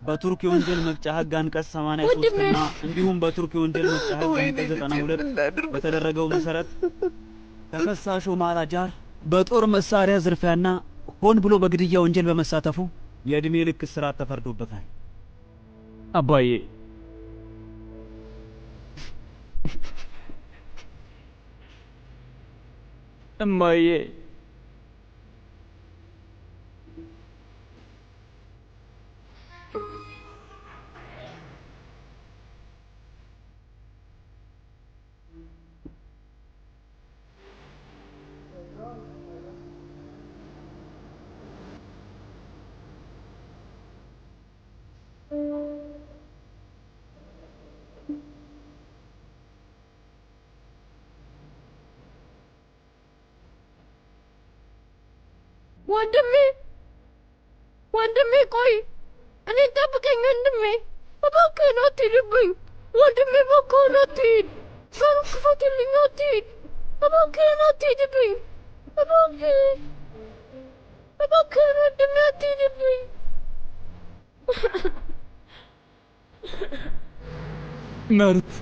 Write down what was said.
በቱርክ የወንጀል መቅጫ ሕግ አንቀጽ 83 እና እንዲሁም በቱርክ የወንጀል መቅጫ ሕግ አንቀጽ 92 በተደረገው መሰረት ተከሳሹ ማላጃር በጦር መሳሪያ ዝርፊያና ሆን ብሎ በግድያ ወንጀል በመሳተፉ የዕድሜ ልክ እስራት ተፈርዶበታል። አባዬ እማዬ ወንድሜ ቆይ እኔን ጠብቀኝ ወንድሜ እባክህን አትሂድብኝ ወንድሜ እባክህን አትሂድ በሩን ክፈትልኝ አትሂድ እባክህን አትሂድብኝ እባክህን ወንድሜ አትሂድብኝ መሩት